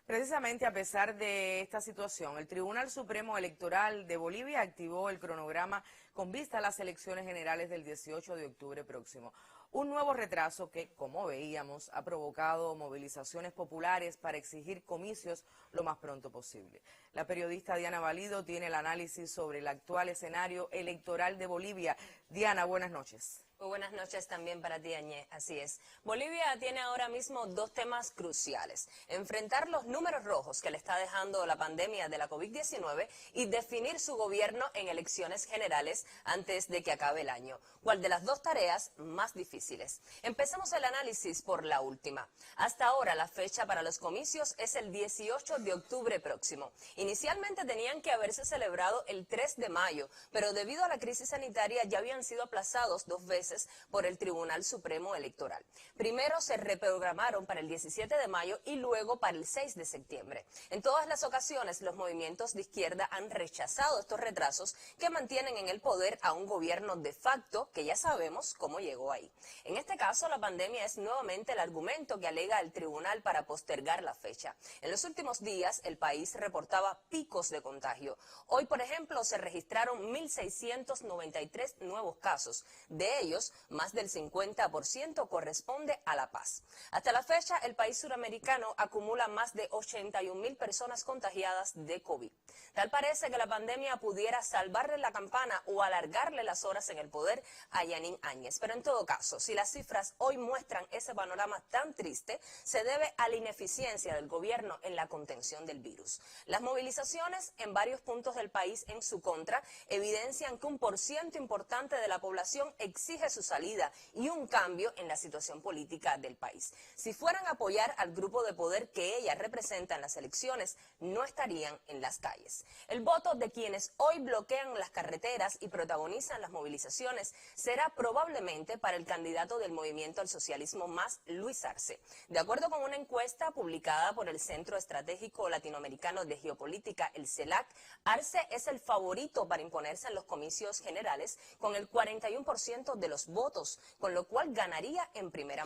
Precisamente a pesar de esta situación, el Tribunal Supremo Electoral de Bolivia activó el cronograma con vista a las elecciones generales del 18 de octubre próximo. Un nuevo retraso que, como veíamos, ha provocado movilizaciones populares para exigir comicios lo más pronto posible. La periodista Diana Valido tiene el análisis sobre el actual escenario electoral de Bolivia. Diana, buenas noches. Muy buenas noches también para ti, Añé. Así es. Bolivia tiene ahora mismo dos temas cruciales. Enfrentar los números rojos que le está dejando la pandemia de la COVID-19 y definir su gobierno en elecciones generales antes de que acabe el año. ¿Cuál de las dos tareas más difíciles? Empecemos el análisis por la última. Hasta ahora la fecha para los comicios es el 18 de octubre próximo. Inicialmente tenían que haberse celebrado el 3 de mayo, pero debido a la crisis sanitaria ya habían sido aplazados 2 veces por el Tribunal Supremo Electoral. Primero se reprogramaron para el 17 de mayo y luego para el 6 de septiembre. En todas las ocasiones, los movimientos de izquierda han rechazado estos retrasos que mantienen en el poder a un gobierno de facto que ya sabemos cómo llegó ahí. En este caso, la pandemia es nuevamente el argumento que alega el tribunal para postergar la fecha. En los últimos días, el país reportaba picos de contagio. Hoy, por ejemplo, se registraron 1.693 nuevos casos. De ellos, más del 50% corresponde a La Paz. Hasta la fecha, el país suramericano acumula más de 81.000 personas contagiadas de COVID. Tal parece que la pandemia pudiera salvarle la campana o alargarle las horas en el poder a Yanín Áñez. Pero en todo caso, si las cifras hoy muestran ese panorama tan triste, se debe a la ineficiencia del gobierno en la contención del virus. Las movilizaciones en varios puntos del país en su contra evidencian que un porciento importante de la población exige su salida y un cambio en la situación política del país. Si fueran a apoyar al grupo de poder que ella representa en las elecciones, no estarían en las calles. El voto de quienes hoy bloquean las carreteras y protagonizan las movilizaciones será probablemente para el candidato del Movimiento al Socialismo Más, Luis Arce. De acuerdo con una encuesta publicada por el Centro Estratégico Latinoamericano de Geopolítica, el CELAC, Arce es el favorito para imponerse en los comicios generales con el 41% de los votos, con lo cual ganaría en primera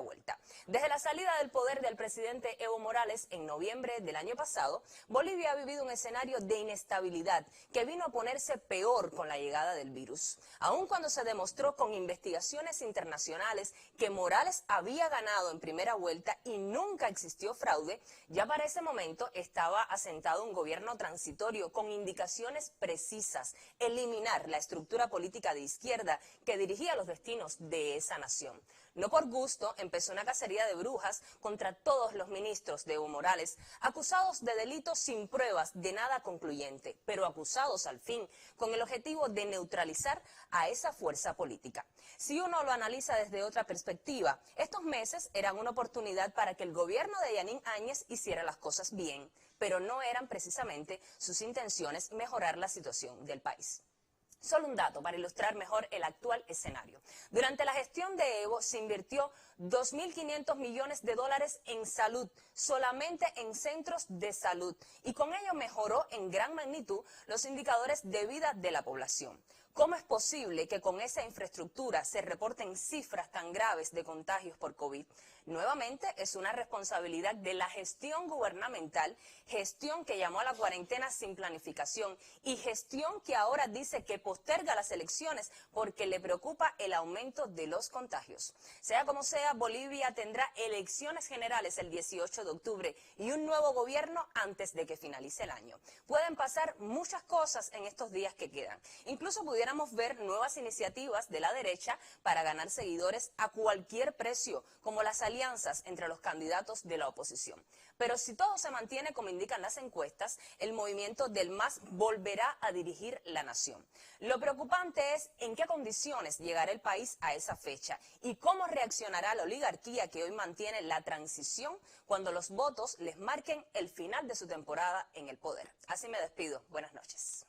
vuelta. Desde la salida del poder del presidente Evo Morales en noviembre del año pasado, Bolivia ha vivido un escenario de inestabilidad que vino a ponerse peor con la llegada del virus. Aun cuando se demostró con investigaciones internacionales que Morales había ganado en primera vuelta y nunca existió fraude, ya para ese momento estaba asentado un gobierno transitorio con indicaciones precisas: eliminar la estructura política de izquierda que dirigía los destinos de esa nación. No por gusto empezó una cacería de brujas contra todos los ministros de Evo Morales, acusados de delitos sin pruebas de nada concluyente, pero acusados al fin, con el objetivo de neutralizar a esa fuerza política. Si uno lo analiza desde otra perspectiva, estos meses eran una oportunidad para que el gobierno de Yanín Áñez hiciera las cosas bien, pero no eran precisamente sus intenciones mejorar la situación del país. Solo un dato para ilustrar mejor el actual escenario. Durante la gestión de Evo se invirtió 2.500 millones de dólares en salud, solamente en centros de salud, y con ello mejoró en gran magnitud los indicadores de vida de la población. ¿Cómo es posible que con esa infraestructura se reporten cifras tan graves de contagios por COVID? Nuevamente es una responsabilidad de la gestión gubernamental, gestión que llamó a la cuarentena sin planificación y gestión que ahora dice que posterga las elecciones porque le preocupa el aumento de los contagios. Sea como sea, Bolivia tendrá elecciones generales el 18 de octubre y un nuevo gobierno antes de que finalice el año. Pueden pasar muchas cosas en estos días que quedan. Incluso pudiéramos ver nuevas iniciativas de la derecha para ganar seguidores a cualquier precio, como las alianzas entre los candidatos de la oposición. Pero si todo se mantiene como indican las encuestas, el movimiento del MAS volverá a dirigir la nación. Lo preocupante es en qué condiciones llegará el país a esa fecha y cómo reaccionará la oligarquía que hoy mantiene la transición cuando los votos les marquen el final de su temporada en el poder. Así me despido. Buenas noches.